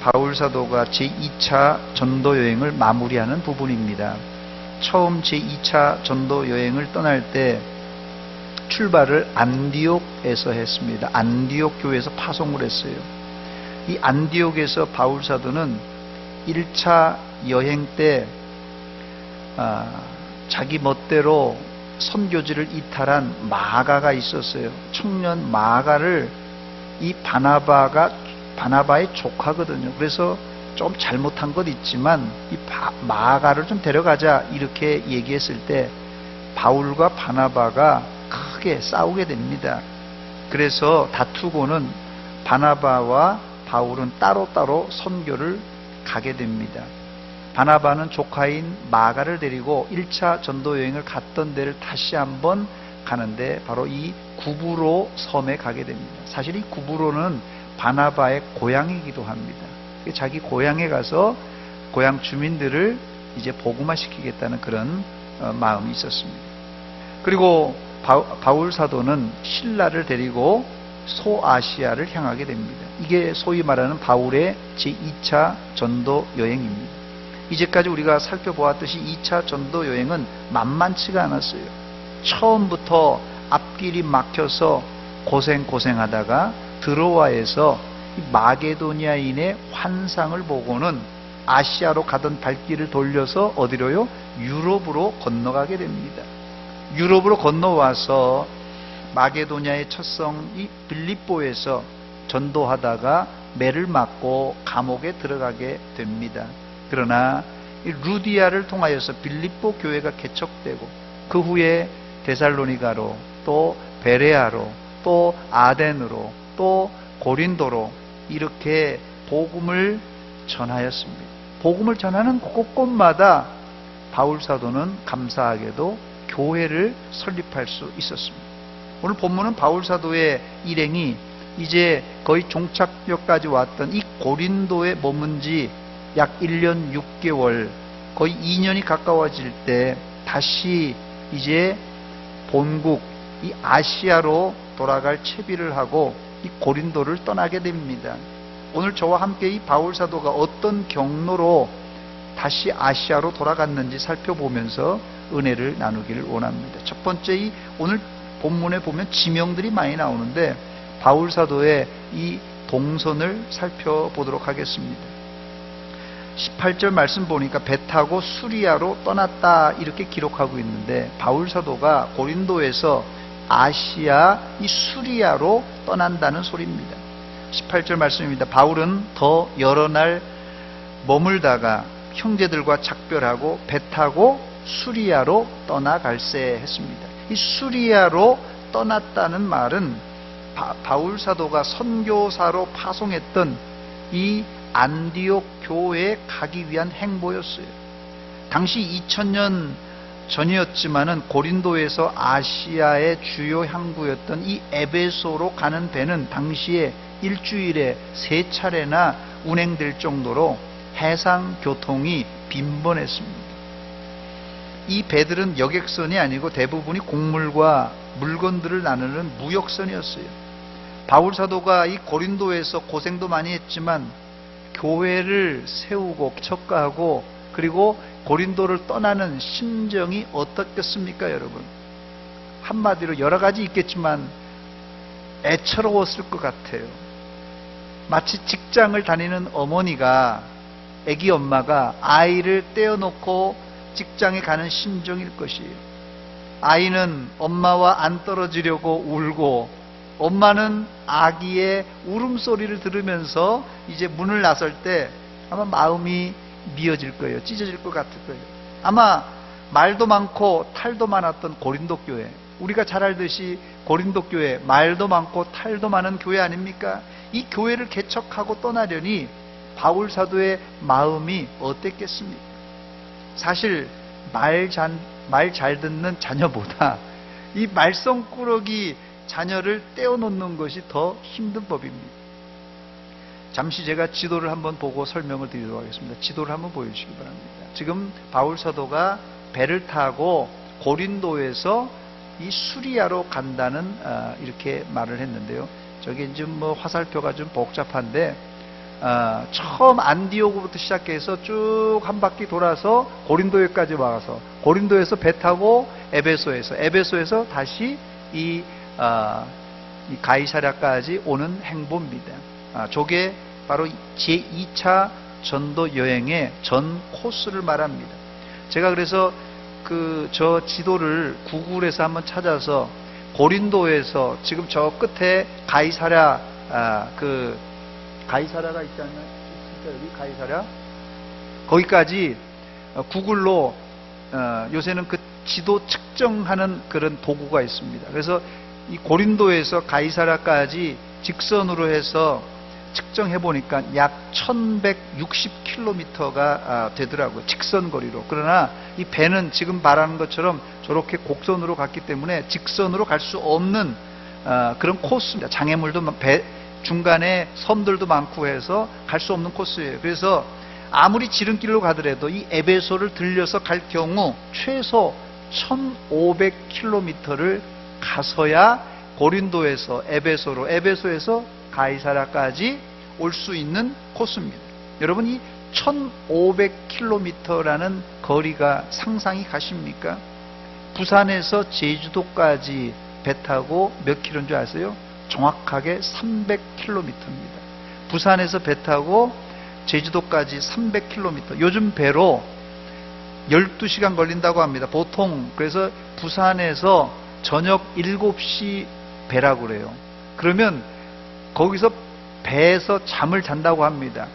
바울 사도가 제2차 전도 여행을 마무리하는 부분입니다. 처음 제2차 전도 여행을 떠날 때 출발을 안디옥에서 했습니다. 안디옥 교회에서 파송을 했어요. 이 안디옥에서 바울 사도는 1차 여행 때 자기 멋대로 선교지를 이탈한 마가가 있었어요. 청년 마가를 이 바나바의 조카거든요. 그래서 좀 잘못한 것 있지만 이 마가를 좀 데려가자 이렇게 얘기했을 때 바울과 바나바가 크게 싸우게 됩니다. 그래서 다투고는 바나바와 바울은 따로따로 선교를 가게 됩니다. 바나바는 조카인 마가를 데리고 1차 전도 여행을 갔던 데를 다시 한번 가는데 바로 이 구브로 섬에 가게 됩니다. 사실 이 구브로는 바나바의 고향이기도 합니다. 자기 고향에 가서 고향 주민들을 이제 복음화시키겠다는 그런 마음이 있었습니다. 그리고 바울 사도는 신라를 데리고 소아시아를 향하게 됩니다. 이게 소위 말하는 바울의 제2차 전도 여행입니다. 이제까지 우리가 살펴보았듯이 2차 전도 여행은 만만치가 않았어요. 처음부터 앞길이 막혀서 고생하다가 드로아에서 마게도니아인의 환상을 보고는 아시아로 가던 발길을 돌려서 어디로요? 유럽으로 건너가게 됩니다. 유럽으로 건너와서 마게도니아의 첫성 이 빌립보에서 전도하다가 매를 맞고 감옥에 들어가게 됩니다. 그러나 이 루디아를 통하여서 빌립보 교회가 개척되고 그 후에 데살로니가로 또 베레아로 또 아덴으로 또 고린도로 이렇게 복음을 전하였습니다. 복음을 전하는 곳곳마다 바울 사도는 감사하게도 교회를 설립할 수 있었습니다. 오늘 본문은 바울 사도의 일행이 이제 거의 종착역까지 왔던 이 고린도에 머문 지 약 1년 6개월 거의 2년이 가까워질 때 다시 이제 본국 이 아시아로 돌아갈 채비를 하고 이 고린도를 떠나게 됩니다. 오늘 저와 함께 이 바울 사도가 어떤 경로로 다시 아시아로 돌아갔는지 살펴보면서 은혜를 나누기를 원합니다. 첫 번째 이 오늘 본문에 보면 지명들이 많이 나오는데 바울 사도의 이 동선을 살펴보도록 하겠습니다. 18절 말씀 보니까 배 타고 수리아로 떠났다 이렇게 기록하고 있는데 바울 사도가 고린도에서 아시아 이 수리아로 떠난다는 소리입니다. 18절 말씀입니다. 바울은 더 여러 날 머물다가 형제들과 작별하고 배 타고 수리아로 떠나갈세 했습니다. 이 수리아로 떠났다는 말은 바울 사도가 선교사로 파송했던 이 안디옥 교회에 가기 위한 행보였어요. 당시 2000년 전이었지만은 고린도에서 아시아의 주요 항구였던 이 에베소로 가는 배는 당시에 일주일에 3차례나 운행될 정도로 해상 교통이 빈번했습니다. 이 배들은 여객선이 아니고 대부분이 곡물과 물건들을 나누는 무역선이었어요. 바울 사도가 이 고린도에서 고생도 많이 했지만 교회를 세우고 척가하고 그리고 고린도를 떠나는 심정이 어떻겠습니까, 여러분? 한마디로 여러 가지 있겠지만 애처로웠을 것 같아요. 마치 직장을 다니는 어머니가 아기 엄마가 아이를 떼어놓고 직장에 가는 심정일 것이에요. 아이는 엄마와 안 떨어지려고 울고 엄마는 아기의 울음소리를 들으면서 이제 문을 나설 때 아마 마음이 미어질 거예요. 찢어질 것 같을 거예요. 아마 말도 많고 탈도 많았던 고린도 교회, 우리가 잘 알듯이 고린도 교회 말도 많고 탈도 많은 교회 아닙니까? 이 교회를 개척하고 떠나려니 바울 사도의 마음이 어땠겠습니까? 사실 말 잘 듣는 자녀보다 이 말썽꾸러기 자녀를 떼어놓는 것이 더 힘든 법입니다. 잠시 제가 지도를 한번 보고 설명을 드리도록 하겠습니다. 지도를 한번 보여주시기 바랍니다. 지금 바울 사도가 배를 타고 고린도에서 이 수리아로 간다는 이렇게 말을 했는데요. 저기 이제 화살표가 좀 복잡한데 처음 안디오고부터 시작해서 쭉 한 바퀴 돌아서 고린도에까지 와서 고린도에서 배 타고 에베소에서 다시 이 가이사랴까지 오는 행보입니다. 저게 바로 제2차 전도 여행의 전 코스를 말합니다. 제가 그래서 저 지도를 구글에서 한번 찾아서 고린도에서 지금 저 끝에 가이사랴 가이사랴가 있지 않나요? 진짜 여기 가이사랴? 거기까지 구글로 요새는 그 지도 측정하는 그런 도구가 있습니다. 그래서 이 고린도에서 가이사랴까지 직선으로 해서 측정해 보니까 약 1160km가 되더라고요. 직선 거리로. 그러나 이 배는 지금 말하는 것처럼 저렇게 곡선으로 갔기 때문에 직선으로 갈 수 없는 그런 코스입니다. 장애물도 중간에 섬들도 많고 해서 갈 수 없는 코스예요. 그래서 아무리 지름길로 가더라도 이 에베소를 들려서 갈 경우 최소 1500km를 가서야 고린도에서 에베소에서 가이사랴까지 올 수 있는 코스입니다. 여러분, 이 1500km라는 거리가 상상이 가십니까? 부산에서 제주도까지 배 타고 몇 킬로인 줄 아세요? 정확하게 300km입니다. 부산에서 배 타고 제주도까지 300km. 요즘 배로 12시간 걸린다고 합니다. 보통. 그래서 부산에서 저녁 7시 배라고 그래요. 그러면 거기서 배에서 잠을 잔다고 합니다.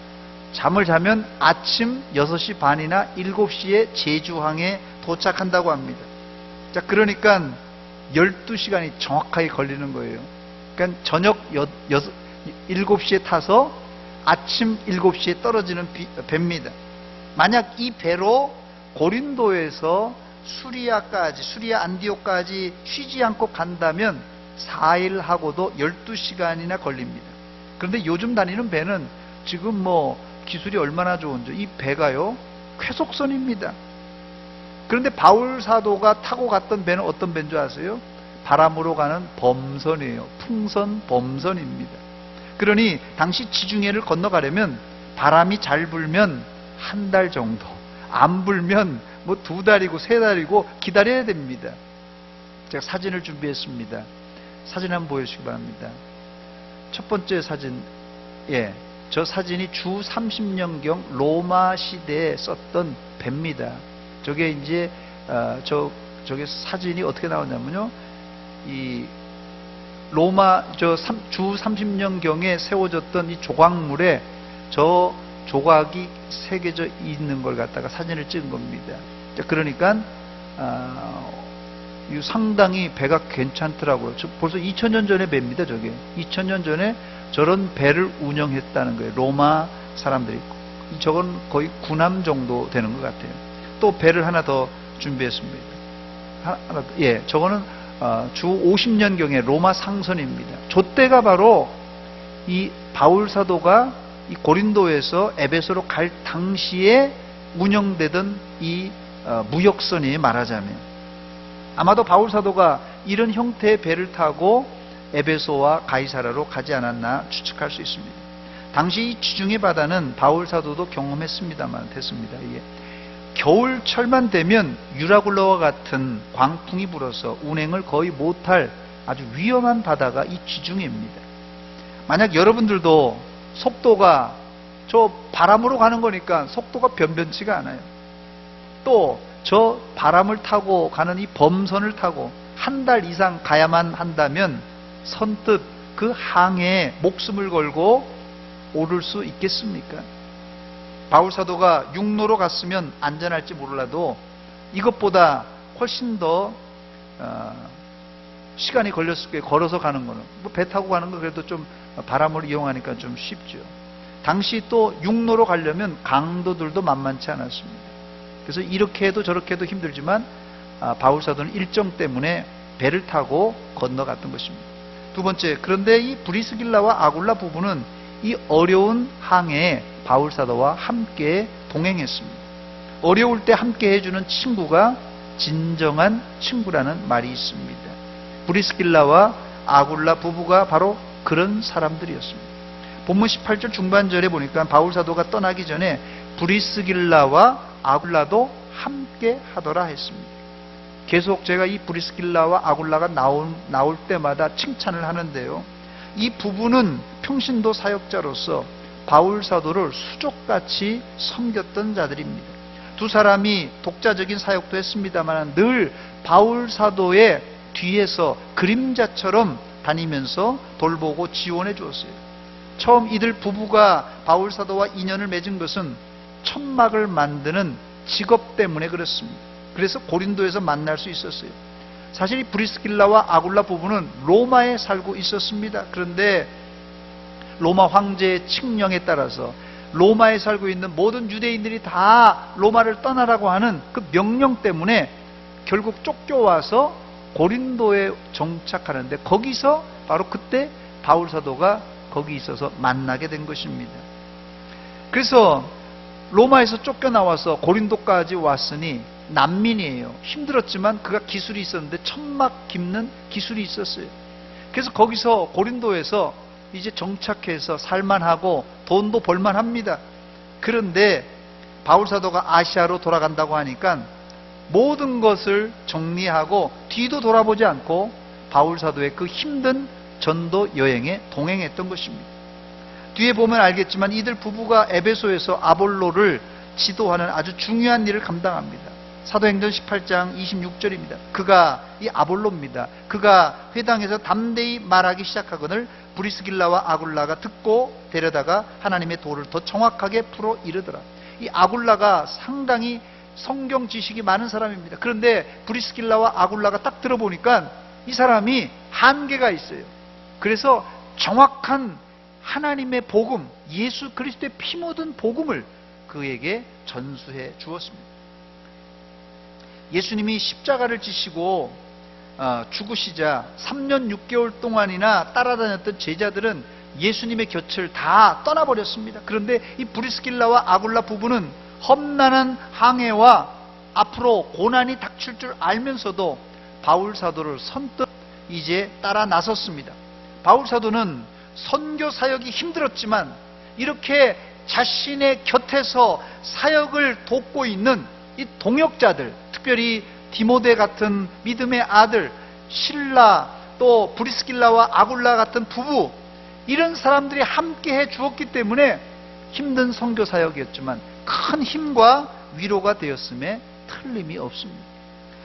잠을 자면 아침 6시 반이나 7시에 제주항에 도착한다고 합니다. 자, 그러니까 12시간이 정확하게 걸리는 거예요. 그러니까 저녁 7시에 타서 아침 7시에 떨어지는 배입니다. 만약 이 배로 고린도에서 수리아 안디옥까지 쉬지 않고 간다면 4일 하고도 12시간이나 걸립니다. 그런데 요즘 다니는 배는 지금 기술이 얼마나 좋은지 이 배가요 쾌속선입니다. 그런데 바울 사도가 타고 갔던 배는 어떤 배인 줄 아세요? 바람으로 가는 범선이에요. 풍선 범선입니다. 그러니 당시 지중해를 건너가려면 바람이 잘 불면 한 달 정도, 안 불면 2달이고 3달이고 기다려야 됩니다. 제가 사진을 준비했습니다. 사진 한번 보여주시기 바랍니다. 첫 번째 사진, 저 사진이 주 30년경 로마 시대에 썼던 배입니다. 저게 이제 저게 사진이 어떻게 나오냐면요, 이 로마 주 30년경에 세워졌던 이 조각물에 저 조각이 새겨져 있는 걸 갖다가 사진을 찍은 겁니다. 그러니까 상당히 배가 괜찮더라고요. 벌써 2000년 전에 배입니다. 저게 2000년 전에 저런 배를 운영했다는 거예요. 로마 사람들이. 저건 거의 군함 정도 되는 것 같아요. 또 배를 하나 더 준비했습니다. 저거는 주 50년경의 로마 상선입니다. 저때가 바로 이 바울 사도가 이 고린도에서 에베소로 갈 당시에 운영되던 이 무역선이 말하자면 아마도 바울 사도가 이런 형태의 배를 타고 에베소와 가이사랴로 가지 않았나 추측할 수 있습니다. 당시 이 지중해 바다는 바울 사도도 경험했습니다만 됐습니다. 이게 겨울철만 되면 유라굴라와 같은 광풍이 불어서 운행을 거의 못할 아주 위험한 바다가 이 지중해입니다. 만약 여러분들도 속도가 저 바람으로 가는 거니까 속도가 변변치가 않아요. 또 저 바람을 타고 가는 이 범선을 타고 한 달 이상 가야만 한다면 선뜻 그 항해에 목숨을 걸고 오를 수 있겠습니까? 바울 사도가 육로로 갔으면 안전할지 몰라도 이것보다 훨씬 더 시간이 걸렸을 거예요. 걸어서 가는 거는. 배 타고 가는 거 그래도 좀 바람을 이용하니까 좀 쉽죠. 당시 또 육로로 가려면 강도들도 만만치 않았습니다. 그래서 이렇게 해도 저렇게 해도 힘들지만 바울 사도는 일정 때문에 배를 타고 건너갔던 것입니다. 두 번째, 그런데 이 브리스길라와 아굴라 부부는 이 어려운 항해에 바울 사도와 함께 동행했습니다. 어려울 때 함께 해주는 친구가 진정한 친구라는 말이 있습니다. 브리스길라와 아굴라 부부가 바로 그런 사람들이었습니다. 본문 18절 중반절에 보니까 바울 사도가 떠나기 전에 브리스길라와 아굴라도 함께 하더라 했습니다. 계속 제가 이 브리스길라와 아굴라가 나올 때마다 칭찬을 하는데요. 이 부부는 평신도 사역자로서 바울 사도를 수족같이 섬겼던 자들입니다. 두 사람이 독자적인 사역도 했습니다만 늘 바울 사도의 뒤에서 그림자처럼 다니면서 돌보고 지원해 주었어요. 처음 이들 부부가 바울 사도와 인연을 맺은 것은 천막을 만드는 직업 때문에 그렇습니다. 그래서 고린도에서 만날 수 있었어요. 사실 이 브리스길라와 아굴라 부부는 로마에 살고 있었습니다. 그런데 로마 황제의 칙령에 따라서 로마에 살고 있는 모든 유대인들이 다 로마를 떠나라고 하는 그 명령 때문에 결국 쫓겨와서 고린도에 정착하는데, 거기서 바로 그때 바울 사도가 거기 있어서 만나게 된 것입니다. 그래서 로마에서 쫓겨나와서 고린도까지 왔으니 난민이에요. 힘들었지만 그가 기술이 있었는데 천막 깁는 기술이 있었어요. 그래서 거기서 고린도에서 이제 정착해서 살만하고 돈도 벌만합니다. 그런데 바울 사도가 아시아로 돌아간다고 하니까 모든 것을 정리하고 뒤도 돌아보지 않고 바울 사도의 그 힘든 전도 여행에 동행했던 것입니다. 뒤에 보면 알겠지만 이들 부부가 에베소에서 아볼로를 지도하는 아주 중요한 일을 감당합니다. 사도행전 18장 26절입니다. 그가, 이 아볼로입니다. 그가 회당에서 담대히 말하기 시작하거늘 브리스길라와 아굴라가 듣고 데려다가 하나님의 도를 더 정확하게 풀어 이르더라. 이 아굴라가 상당히 성경 지식이 많은 사람입니다. 그런데 브리스길라와 아굴라가 딱 들어보니까 이 사람이 한계가 있어요. 그래서 정확한 하나님의 복음, 예수 그리스도의 피 묻은 복음을 그에게 전수해 주었습니다. 예수님이 십자가를 지시고 죽으시자 3년 6개월 동안이나 따라다녔던 제자들은 예수님의 곁을 다 떠나버렸습니다. 그런데 이 브리스길라와 아굴라 부부는 험난한 항해와 앞으로 고난이 닥칠 줄 알면서도 바울 사도를 선뜻 이제 따라 나섰습니다. 바울 사도는 선교 사역이 힘들었지만 이렇게 자신의 곁에서 사역을 돕고 있는 이 동역자들, 특별히 디모데 같은 믿음의 아들, 실라, 또 브리스길라와 아굴라 같은 부부, 이런 사람들이 함께 해 주었기 때문에 힘든 선교 사역이었지만 큰 힘과 위로가 되었음에 틀림이 없습니다.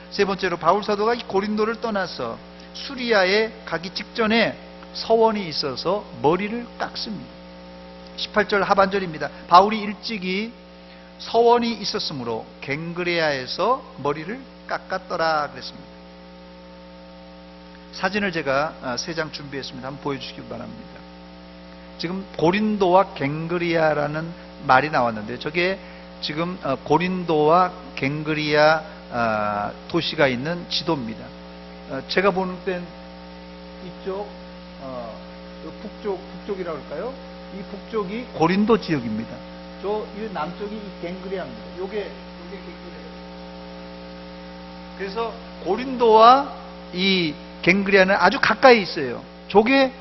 세 번째로 바울 사도가 고린도를 떠나서 수리아에 가기 직전에 서원이 있어서 머리를 깎습니다. 18절 하반절입니다. 바울이 일찍이 서원이 있었으므로 갱그레아에서 머리를 깎았더라 그랬습니다. 사진을 제가 3장 준비했습니다. 한번 보여주시기 바랍니다. 지금 고린도와 갱그리아라는 말이 나왔는데 저게 지금 고린도와 갱그리아 도시가 있는 지도입니다. 제가 보는 땐 이쪽 북쪽이라고 할까요? 이 북쪽이 고린도 지역입니다. 이 남쪽이 이 갱그리아입니다. 요게 갱그리아. 그래서 고린도와 이 갱그리아는 아주 가까이 있어요. 저게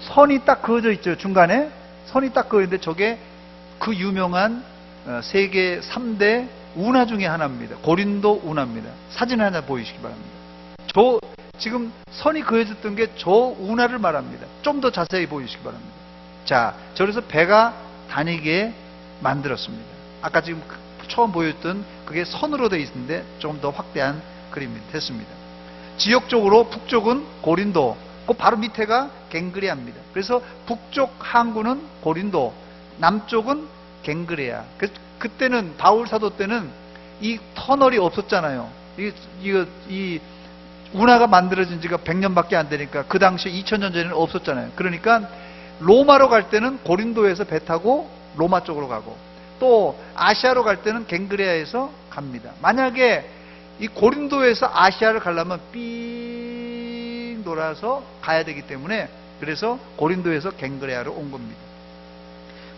선이 딱 그어져 있죠. 중간에 선이 딱 그어져 있는데 저게 그 유명한 세계 3대 운하 중에 하나입니다. 고린도 운하입니다. 사진 하나 보이시기 바랍니다. 저 지금 선이 그어졌던 게 저 운하를 말합니다. 좀 더 자세히 보이시기 바랍니다. 자, 저래서 배가 다니게 만들었습니다. 아까 지금 처음 보였던 그게 선으로 되어 있는데 좀 더 확대한 그림이 됐습니다. 지역적으로 북쪽은 고린도, 그 바로 밑에가 갱그레아입니다. 그래서 북쪽 항구는 고린도, 남쪽은 갱그레아. 그때는 바울 사도 때는 이 터널이 없었잖아요. 이 운하가 만들어진 지가 100년밖에 안 되니까 그 당시에 2000년 전에는 없었잖아요. 그러니까 로마로 갈 때는 고린도에서 배 타고 로마 쪽으로 가고 또 아시아로 갈 때는 갱그레아에서 갑니다. 만약에 이 고린도에서 아시아를 가려면 삥 돌아서 가야 되기 때문에 그래서 고린도에서 갱그레아로 온 겁니다.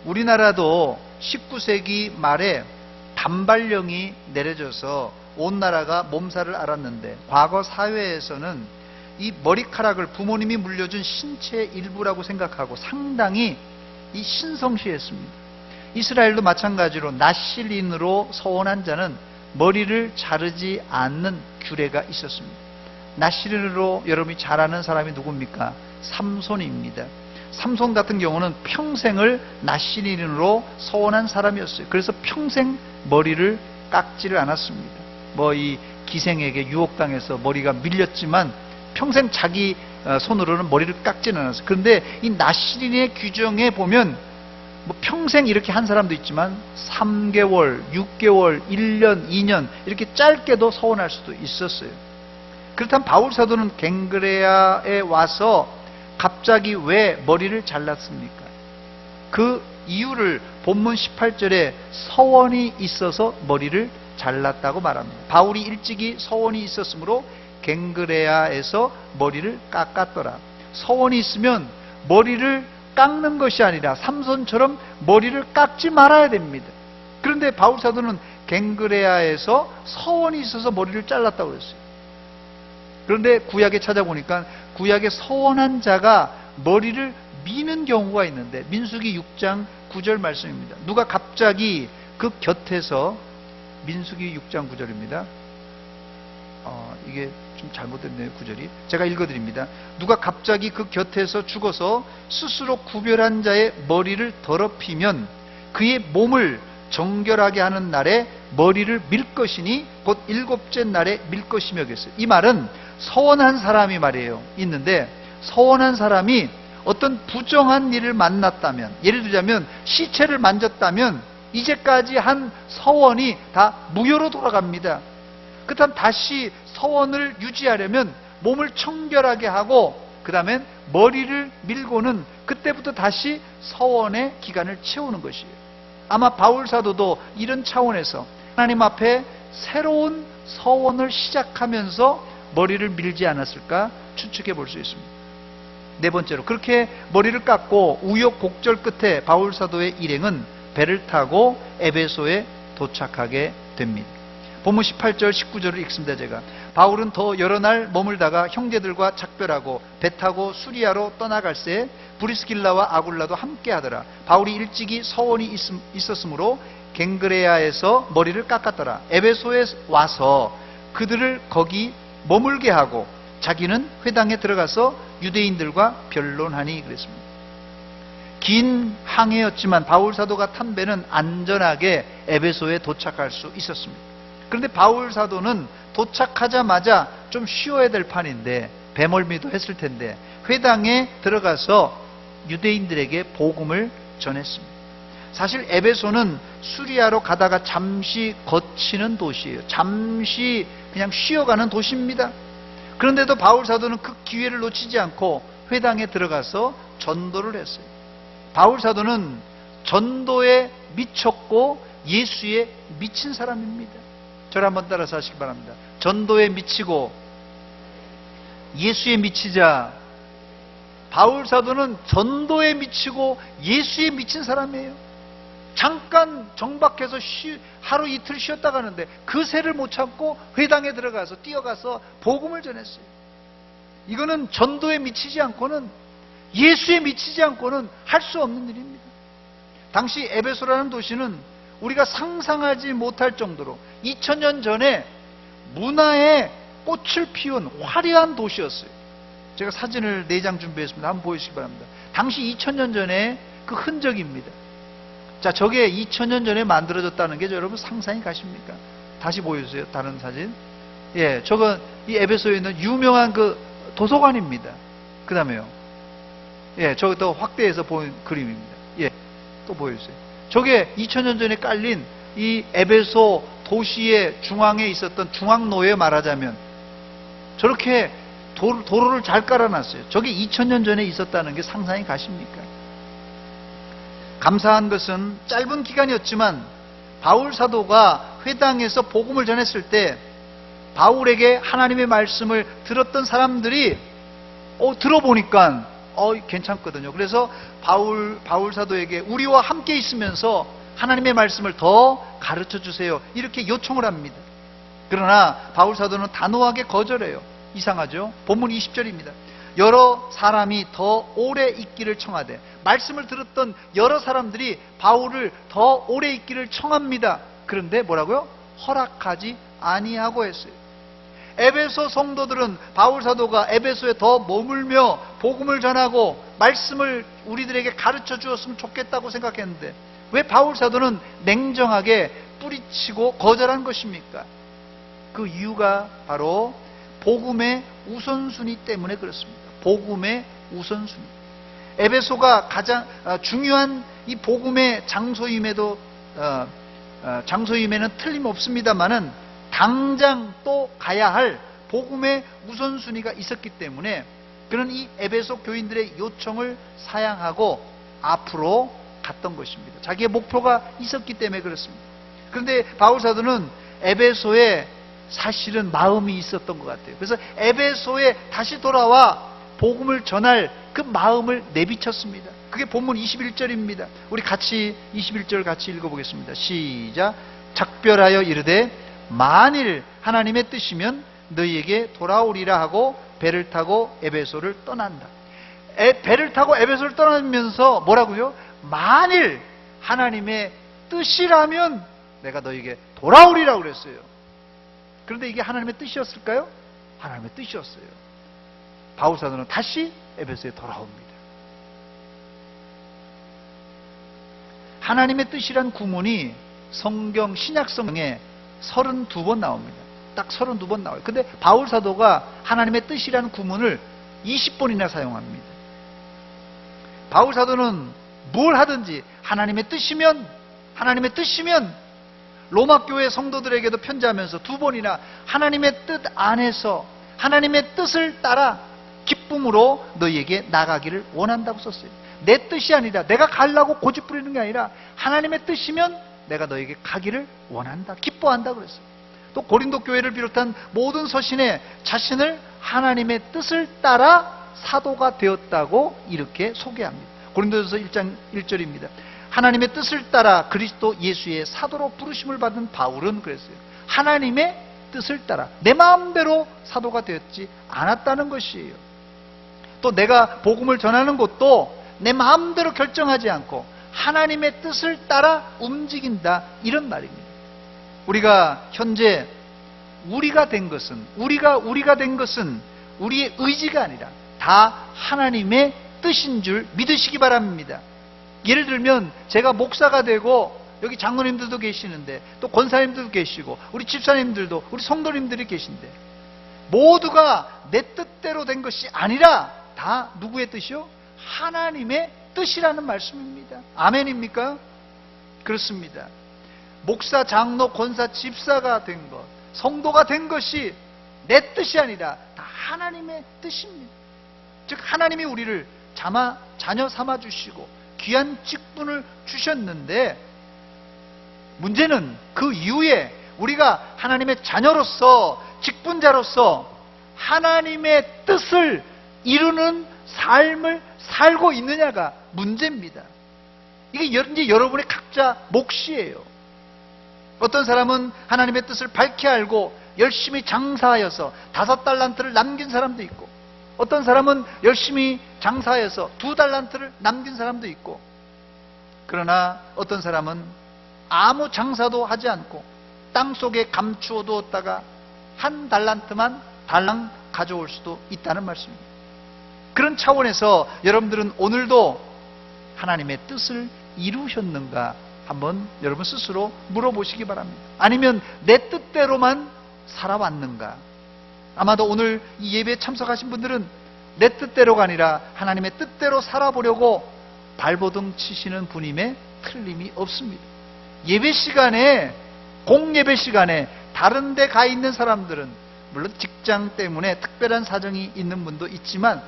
우리나라도 19세기 말에 단발령이 내려져서 온 나라가 몸살을 앓았는데 과거 사회에서는 이 머리카락을 부모님이 물려준 신체의 일부라고 생각하고 상당히 이 신성시했습니다. 이스라엘도 마찬가지로 나실인으로 서원한 자는 머리를 자르지 않는 규례가 있었습니다. 나실인으로 여러분이 잘 아는 사람이 누굽니까? 삼손입니다. 삼손 같은 경우는 평생을 나실인으로 서원한 사람이었어요. 그래서 평생 머리를 깎지를 않았습니다. 뭐 이 기생에게 유혹당해서 머리가 밀렸지만 평생 자기 손으로는 머리를 깎지는 않았어요. 그런데 이 나실인의 규정에 보면 뭐 평생 이렇게 한 사람도 있지만 3개월, 6개월, 1년, 2년 이렇게 짧게도 서원할 수도 있었어요. 그렇다면 바울 사도는 갱그레아에 와서 갑자기 왜 머리를 잘랐습니까? 그 이유를 본문 18절에 서원이 있어서 머리를 잘랐다고 말합니다. 바울이 일찍이 서원이 있었으므로 갱그레아에서 머리를 깎았더라. 서원이 있으면 머리를 깎는 것이 아니라 삼손처럼 머리를 깎지 말아야 됩니다. 그런데 바울 사도는 갱그레아에서 서원이 있어서 머리를 잘랐다고 그랬어요. 그런데 구약에 찾아보니까 구약에 서원한 자가 머리를 미는 경우가 있는데 민수기 6장 9절 말씀입니다. 누가 갑자기 그 곁에서 민수기 6장 9절입니다. 이게 좀 잘못됐네요, 구절이. 제가 읽어드립니다. 누가 갑자기 그 곁에서 죽어서 스스로 구별한 자의 머리를 더럽히면 그의 몸을 정결하게 하는 날에 머리를 밀 것이니 곧 7째 날에 밀 것이며 겠어요. 이 말은 서원한 사람이 말이에요. 있는데 서원한 사람이 어떤 부정한 일을 만났다면, 예를 들자면 시체를 만졌다면 이제까지 한 서원이 다 무효로 돌아갑니다. 그렇다면 다시 서원을 유지하려면 몸을 청결하게 하고 그 다음엔 머리를 밀고는 그때부터 다시 서원의 기간을 채우는 것이에요. 아마 바울 사도도 이런 차원에서 하나님 앞에 새로운 서원을 시작하면서 머리를 밀지 않았을까 추측해 볼 수 있습니다. 네 번째로, 그렇게 머리를 깎고 우여곡절 끝에 바울 사도의 일행은 배를 타고 에베소에 도착하게 됩니다. 본문 18절 19절을 읽습니다. 제가 바울은 더 여러 날 머물다가 형제들과 작별하고 배 타고 수리아로 떠나갈새 브리스길라와 아굴라도 함께 하더라. 바울이 일찍이 서원이 있었으므로 갱그레아에서 머리를 깎았더라. 에베소에 와서 그들을 거기 머물게 하고 자기는 회당에 들어가서 유대인들과 변론하니 그랬습니다. 긴 항해였지만 바울 사도가 탄 배는 안전하게 에베소에 도착할 수 있었습니다. 그런데 바울 사도는 도착하자마자 좀 쉬어야 될 판인데, 배멀미도 했을 텐데 회당에 들어가서 유대인들에게 복음을 전했습니다. 사실 에베소는 수리아로 가다가 잠시 거치는 도시예요. 잠시 그냥 쉬어가는 도시입니다. 그런데도 바울 사도는 그 기회를 놓치지 않고 회당에 들어가서 전도를 했어요. 바울 사도는 전도에 미쳤고 예수에 미친 사람입니다. 저를 한번 따라서 하시기 바랍니다. 전도에 미치고 예수에 미치자. 바울 사도는 전도에 미치고 예수에 미친 사람이에요. 잠깐 정박해서 하루 이틀 쉬었다 가는데 그 새를 못 참고 회당에 들어가서 뛰어가서 복음을 전했어요. 이거는 전도에 미치지 않고는, 예수에 미치지 않고는 할 수 없는 일입니다. 당시 에베소라는 도시는 우리가 상상하지 못할 정도로 2000년 전에 문화의 꽃을 피운 화려한 도시였어요. 제가 사진을 4장 준비했습니다. 한번 보여주시기 바랍니다. 당시 2000년 전에 그 흔적입니다. 자, 저게 2000년 전에 만들어졌다는 게 여러분 상상이 가십니까? 다시 보여주세요. 다른 사진. 예, 저건 이 에베소에 있는 유명한 그 도서관입니다. 그 다음에요. 예, 저기 또 확대해서 보인 그림입니다. 예, 또 보여주세요. 저게 2000년 전에 깔린 이 에베소 도시의 중앙에 있었던 중앙로에 말하자면 저렇게 도로를 잘 깔아놨어요. 저게 2000년 전에 있었다는 게 상상이 가십니까? 감사한 것은 짧은 기간이었지만 바울 사도가 회당에서 복음을 전했을 때 바울에게 하나님의 말씀을 들었던 사람들이 들어보니까 괜찮거든요. 그래서 바울 사도에게 우리와 함께 있으면서 하나님의 말씀을 더 가르쳐 주세요, 이렇게 요청을 합니다. 그러나 바울 사도는 단호하게 거절해요. 이상하죠? 본문 20절입니다. 여러 사람이 더 오래 있기를 청하되, 말씀을 들었던 여러 사람들이 바울을 더 오래 있기를 청합니다. 그런데 뭐라고요? 허락하지 아니하고 했어요. 에베소 성도들은 바울 사도가 에베소에 더 머물며 복음을 전하고 말씀을 우리들에게 가르쳐 주었으면 좋겠다고 생각했는데, 왜 바울 사도는 냉정하게 뿌리치고 거절한 것입니까? 그 이유가 바로 복음의 우선순위 때문에 그렇습니다. 복음의 우선순위. 에베소가 가장 중요한 이 복음의 장소임에도 장소임에는 틀림없습니다만은 당장 또 가야 할 복음의 우선순위가 있었기 때문에 그는 이 에베소 교인들의 요청을 사양하고 앞으로 갔던 것입니다. 자기의 목표가 있었기 때문에 그렇습니다. 그런데 바울 사도는 에베소에 사실은 마음이 있었던 것 같아요. 그래서 에베소에 다시 돌아와 복음을 전할 그 마음을 내비쳤습니다. 그게 본문 21절입니다. 우리 같이 21절 같이 읽어보겠습니다. 시작. 작별하여 이르되 만일 하나님의 뜻이면 너희에게 돌아오리라 하고 배를 타고 에베소를 떠난다. 배를 타고 에베소를 떠나면서 뭐라고요? 만일 하나님의 뜻이라면 내가 너희에게 돌아오리라고 그랬어요. 그런데 이게 하나님의 뜻이었을까요? 하나님의 뜻이었어요. 바울 사도는 다시 에베소에 돌아옵니다. 하나님의 뜻이란 구문이 성경 신약 성경에 32번 나옵니다. 딱 32번 나와요. 근데 바울 사도가 하나님의 뜻이라는 구문을 20번이나 사용합니다. 바울 사도는 뭘 하든지 하나님의 뜻이면 로마 교회 성도들에게도 편지하면서 2번이나 하나님의 뜻 안에서 하나님의 뜻을 따라 기쁨으로 너희에게 나가기를 원한다고 썼어요. 내 뜻이 아니라 내가 가려고 고집 부리는 게 아니라 하나님의 뜻이면 내가 너에게 가기를 원한다, 기뻐한다 그랬어요. 또 고린도 교회를 비롯한 모든 서신에 자신을 하나님의 뜻을 따라 사도가 되었다고 이렇게 소개합니다. 고린도전서 1장 1절입니다. 하나님의 뜻을 따라 그리스도 예수의 사도로 부르심을 받은 바울은 그랬어요. 하나님의 뜻을 따라 내 마음대로 사도가 되었지 않았다는 것이에요. 또 내가 복음을 전하는 것도 내 마음대로 결정하지 않고 하나님의 뜻을 따라 움직인다, 이런 말입니다. 우리가 현재 우리가 된 것은 우리의 의지가 아니라 다 하나님의 뜻인 줄 믿으시기 바랍니다. 예를 들면 제가 목사가 되고 여기 장로님들도 계시는데 또 권사님들도 계시고 우리 집사님들도 우리 성도님들이 계신데 모두가 내 뜻대로 된 것이 아니라 다 누구의 뜻이요? 하나님의 뜻이라는 말씀입니다. 아멘입니까? 그렇습니다. 목사, 장로, 권사, 집사가 된 것, 성도가 된 것이 내 뜻이 아니라 다 하나님의 뜻입니다. 즉 하나님이 우리를 자녀 삼아주시고 귀한 직분을 주셨는데, 문제는 그 이후에 우리가 하나님의 자녀로서 직분자로서 하나님의 뜻을 이루는 삶을 살고 있느냐가 문제입니다. 이게 이제 여러분의 각자 몫이에요. 어떤 사람은 하나님의 뜻을 밝히 알고 열심히 장사하여서 5달란트를 남긴 사람도 있고, 어떤 사람은 열심히 장사해서 2달란트를 남긴 사람도 있고, 그러나 어떤 사람은 아무 장사도 하지 않고 땅속에 감추어 두었다가 1달란트만 달랑 가져올 수도 있다는 말씀입니다. 그런 차원에서 여러분들은 오늘도 하나님의 뜻을 이루셨는가 한번 여러분 스스로 물어보시기 바랍니다. 아니면 내 뜻대로만 살아왔는가? 아마도 오늘 이 예배에 참석하신 분들은 내 뜻대로가 아니라 하나님의 뜻대로 살아보려고 발버둥 치시는 분임에 틀림이 없습니다. 예배 시간에, 공예배 시간에 다른 데 가 있는 사람들은 물론 직장 때문에 특별한 사정이 있는 분도 있지만,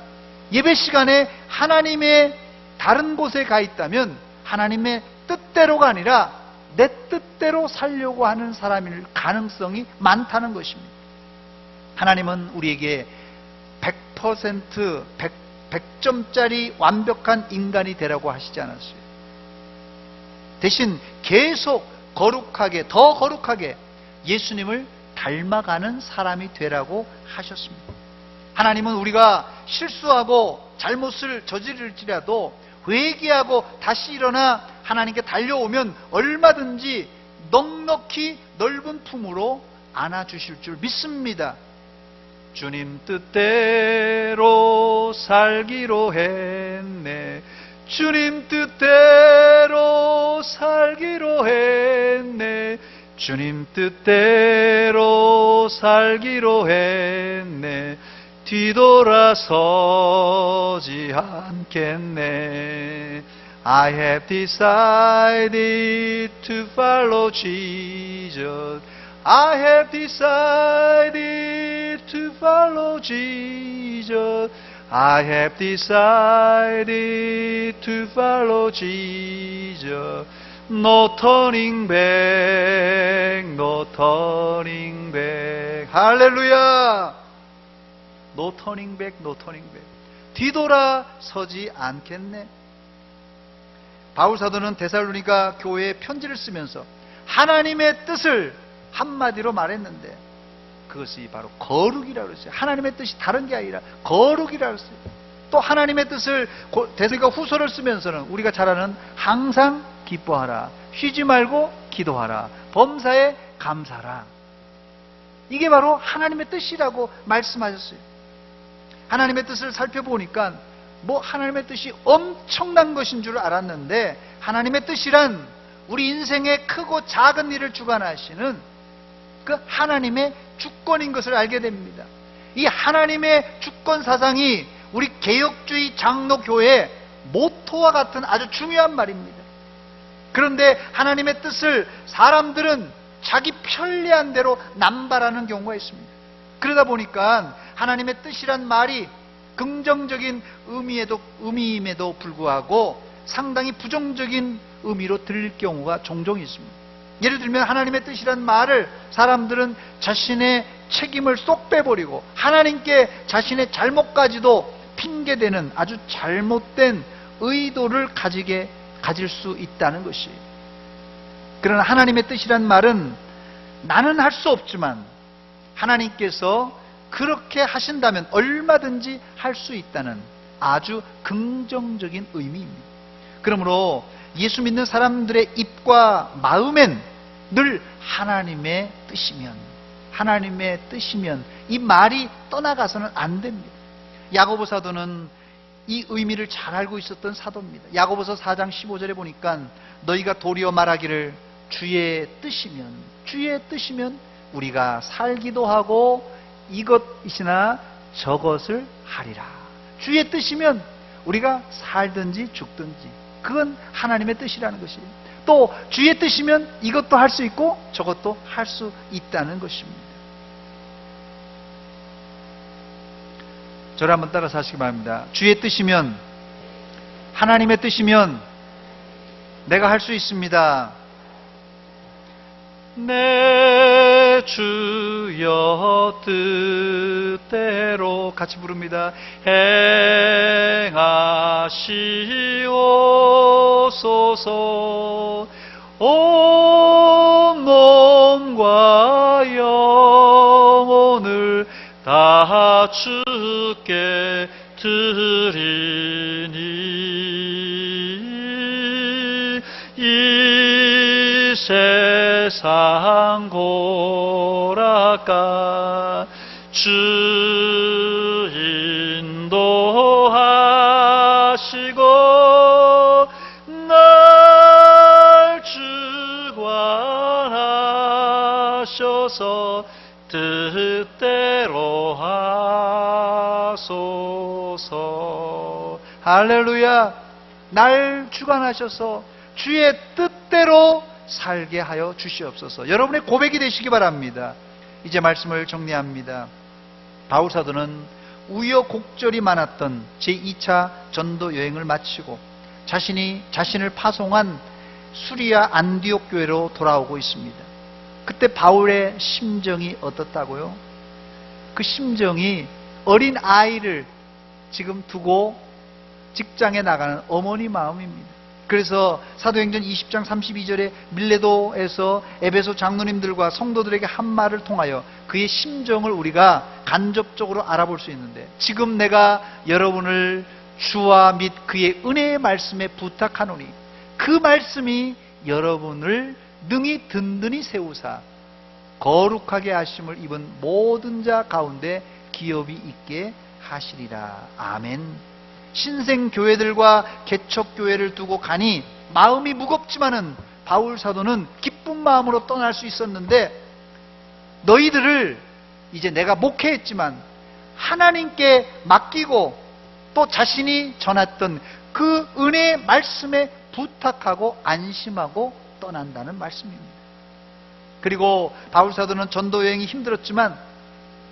예배 시간에 하나님의 다른 곳에 가 있다면 하나님의 뜻대로가 아니라 내 뜻대로 살려고 하는 사람일 가능성이 많다는 것입니다. 하나님은 우리에게 100%, 100점짜리 완벽한 인간이 되라고 하시지 않았어요. 대신 계속 거룩하게, 더 거룩하게 예수님을 닮아가는 사람이 되라고 하셨습니다. 하나님은 우리가 실수하고 잘못을 저지를지라도 회개하고 다시 일어나 하나님께 달려오면 얼마든지 넉넉히 넓은 품으로 안아주실 줄 믿습니다. 주님 뜻대로 살기로 했네. 주님 뜻대로 살기로 했네. 주님 뜻대로 살기로 했네. 뒤돌아서지 않겠네. I have decided to follow Jesus. I have decided to follow Jesus. I have decided to follow Jesus. No turning back, no turning back. 할렐루야! No turning back, no turning back. 뒤돌아서지 않겠네. 바울 사도는 데살로니가 교회에 편지를 쓰면서 하나님의 뜻을 한마디로 말했는데 그것이 바로 거룩이라고 그랬어요. 하나님의 뜻이 다른 게 아니라 거룩이라고 했어요. 또 하나님의 뜻을 데살로니가 후서를 쓰면서는 우리가 잘 아는 항상 기뻐하라, 쉬지 말고 기도하라, 범사에 감사하라. 이게 바로 하나님의 뜻이라고 말씀하셨어요. 하나님의 뜻을 살펴보니까 하나님의 뜻이 엄청난 것인 줄 알았는데 하나님의 뜻이란 우리 인생의 크고 작은 일을 주관하시는 그 하나님의 주권인 것을 알게 됩니다. 이 하나님의 주권 사상이 우리 개혁주의 장로교회의 모토와 같은 아주 중요한 말입니다. 그런데 하나님의 뜻을 사람들은 자기 편리한 대로 남발하는 경우가 있습니다. 그러다 보니까 하나님의 뜻이란 말이 긍정적인 의미임에도 불구하고 상당히 부정적인 의미로 들릴 경우가 종종 있습니다. 예를 들면 하나님의 뜻이란 말을 사람들은 자신의 책임을 쏙 빼버리고 하나님께 자신의 잘못까지도 핑계대는 아주 잘못된 의도를 가질 수 있다는 것이에요. 그러나 하나님의 뜻이란 말은 나는 할 수 없지만 하나님께서 그렇게 하신다면 얼마든지 할 수 있다는 아주 긍정적인 의미입니다. 그러므로 예수 믿는 사람들의 입과 마음엔 늘 하나님의 뜻이면 이 말이 떠나가서는 안 됩니다. 야고보 사도는 이 의미를 잘 알고 있었던 사도입니다. 야고보서 4장 15절에 보니까 너희가 도리어 말하기를 주의 뜻이면 우리가 살기도 하고 이것이나 저것을 하리라. 주의 뜻이면 우리가 살든지 죽든지 그건 하나님의 뜻이라는 것이에요. 또 주의 뜻이면 이것도 할 수 있고 저것도 할 수 있다는 것입니다. 저를 한번 따라서 하시기 바랍니다. 주의 뜻이면, 하나님의 뜻이면 내가 할 수 있습니다. 내 주여 뜻대로 같이 부릅니다. 행하시옵소서. 온 몸과 영혼을 다 주께 드리니 이 세상 고락가 주 인도하시고 날 주관하셔서 뜻대로 하소서. 할렐루야. 날 주관하셔서 주의 뜻대로 살게 하여 주시옵소서. 여러분의 고백이 되시기 바랍니다. 이제 말씀을 정리합니다. 바울 사도는 우여곡절이 많았던 제2차 전도 여행을 마치고 자신을 파송한 수리아 안디옥 교회로 돌아오고 있습니다. 그때 바울의 심정이 어떻다고요? 그 심정이 어린 아이를 지금 두고 직장에 나가는 어머니 마음입니다. 그래서 사도행전 20장 32절에 밀레도에서 에베소 장로님들과 성도들에게 한 말을 통하여 그의 심정을 우리가 간접적으로 알아볼 수 있는데, 지금 내가 여러분을 주와 및 그의 은혜의 말씀에 부탁하노니 그 말씀이 여러분을 능히 든든히 세우사 거룩하게 하심을 입은 모든 자 가운데 기업이 있게 하시리라. 아멘. 신생교회들과 개척교회를 두고 가니 마음이 무겁지만은 바울 사도는 기쁜 마음으로 떠날 수 있었는데, 너희들을 이제 내가 목회했지만 하나님께 맡기고 또 자신이 전했던 그 은혜의 말씀에 부탁하고 안심하고 떠난다는 말씀입니다. 그리고 바울 사도는 전도 여행이 힘들었지만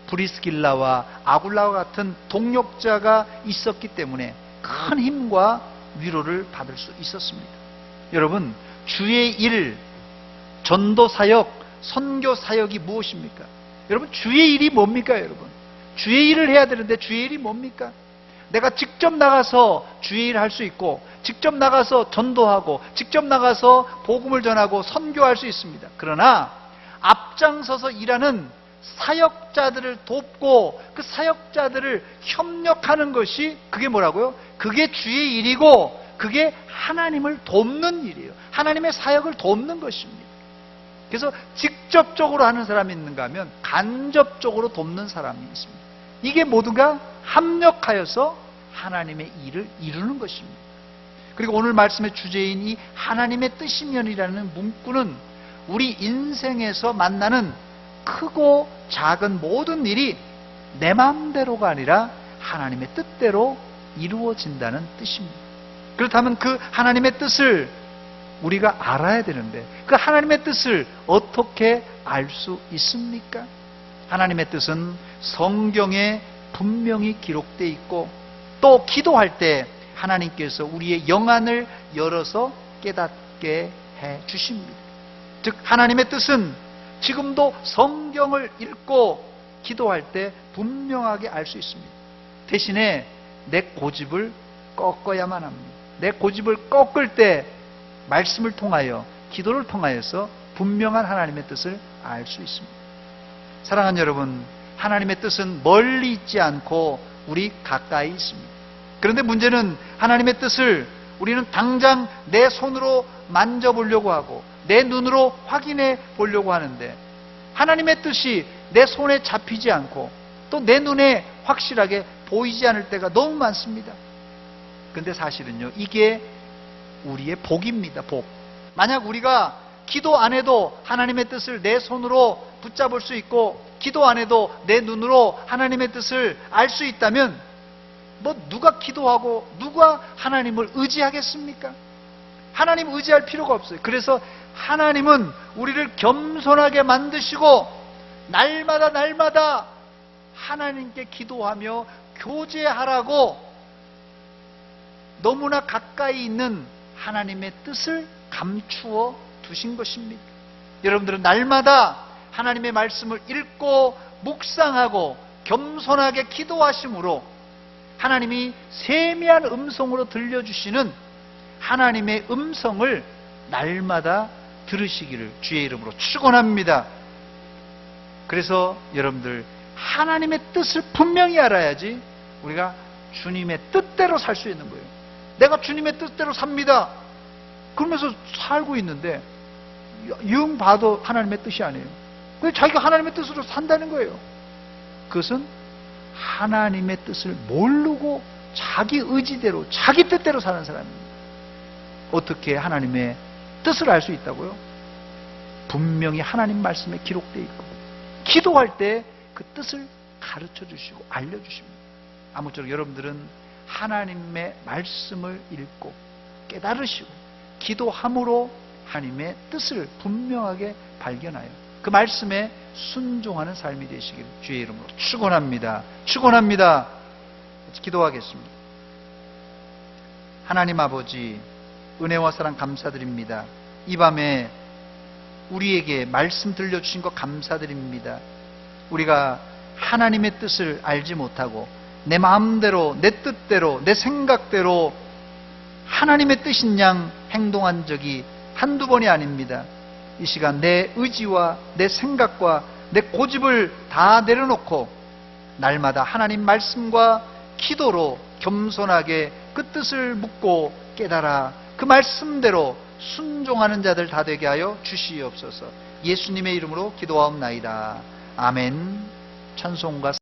브리스길라와 아굴라와 같은 동역자가 있었기 때문에 큰 힘과 위로를 받을 수 있었습니다. 여러분, 주의 일, 전도 사역, 선교 사역이 무엇입니까? 여러분, 주의 일이 뭡니까? 여러분, 주의 일을 해야 되는데 주의 일이 뭡니까? 내가 직접 나가서 주의 일을 할 수 있고, 직접 나가서 전도하고, 직접 나가서 복음을 전하고 선교할 수 있습니다. 그러나 앞장서서 일하는 사역자들을 돕고 그 사역자들을 협력하는 것이, 그게 뭐라고요? 그게 주의 일이고, 그게 하나님을 돕는 일이에요. 하나님의 사역을 돕는 것입니다. 그래서 직접적으로 하는 사람이 있는가 하면 간접적으로 돕는 사람이 있습니다. 이게 모두가 합력하여서 하나님의 일을 이루는 것입니다. 그리고 오늘 말씀의 주제인 이 하나님의 뜻이면이라는 문구는 우리 인생에서 만나는 크고 작은 모든 일이 내 마음대로가 아니라 하나님의 뜻대로 이루어진다는 뜻입니다. 그렇다면 그 하나님의 뜻을 우리가 알아야 되는데, 그 하나님의 뜻을 어떻게 알 수 있습니까? 하나님의 뜻은 성경에 분명히 기록되어 있고, 또 기도할 때 하나님께서 우리의 영안을 열어서 깨닫게 해 주십니다. 즉, 하나님의 뜻은 지금도 성경을 읽고 기도할 때 분명하게 알 수 있습니다. 대신에 내 고집을 꺾어야만 합니다. 내 고집을 꺾을 때 말씀을 통하여, 기도를 통하여서 분명한 하나님의 뜻을 알 수 있습니다. 사랑하는 여러분, 하나님의 뜻은 멀리 있지 않고 우리 가까이 있습니다. 그런데 문제는 하나님의 뜻을 우리는 당장 내 손으로 만져보려고 하고 내 눈으로 확인해 보려고 하는데, 하나님의 뜻이 내 손에 잡히지 않고 또 내 눈에 확실하게 보이지 않을 때가 너무 많습니다. 근데 사실은요, 이게 우리의 복입니다. 복. 만약 우리가 기도 안 해도 하나님의 뜻을 내 손으로 붙잡을 수 있고, 기도 안 해도 내 눈으로 하나님의 뜻을 알 수 있다면, 누가 기도하고 누가 하나님을 의지하겠습니까? 하나님 의지할 필요가 없어요. 그래서 하나님은 우리를 겸손하게 만드시고 날마다 하나님께 기도하며 교제하라고 너무나 가까이 있는 하나님의 뜻을 감추어 두신 것입니다. 여러분들은 날마다 하나님의 말씀을 읽고 묵상하고 겸손하게 기도하심으로 하나님이 세미한 음성으로 들려주시는 하나님의 음성을 날마다 들으시기를 주의 이름으로 축원합니다. 그래서 여러분들, 하나님의 뜻을 분명히 알아야지 우리가 주님의 뜻대로 살 수 있는 거예요. 내가 주님의 뜻대로 삽니다. 그러면서 살고 있는데 영 봐도 하나님의 뜻이 아니에요. 근데 자기가 하나님의 뜻으로 산다는 거예요. 그것은 하나님의 뜻을 모르고 자기 의지대로, 자기 뜻대로 사는 사람입니다. 어떻게 하나님의 뜻을 알 수 있다고요? 분명히 하나님 말씀에 기록되어 있고, 기도할 때 그 뜻을 가르쳐 주시고 알려주십니다. 아무쪼록 여러분들은 하나님의 말씀을 읽고 깨달으시고 기도함으로 하나님의 뜻을 분명하게 발견하여 그 말씀에 순종하는 삶이 되시기를 주의 이름으로 축원합니다. 축원합니다. 기도하겠습니다. 하나님 아버지, 은혜와 사랑 감사드립니다. 이 밤에 우리에게 말씀 들려주신 것 감사드립니다. 우리가 하나님의 뜻을 알지 못하고 내 마음대로, 내 뜻대로, 내 생각대로 하나님의 뜻인 양 행동한 적이 한두 번이 아닙니다. 이 시간 내 의지와 내 생각과 내 고집을 다 내려놓고 날마다 하나님 말씀과 기도로 겸손하게 그 뜻을 묻고 깨달아 그 말씀대로 순종하는 자들 다 되게 하여 주시옵소서. 예수님의 이름으로 기도하옵나이다. 아멘. 찬송가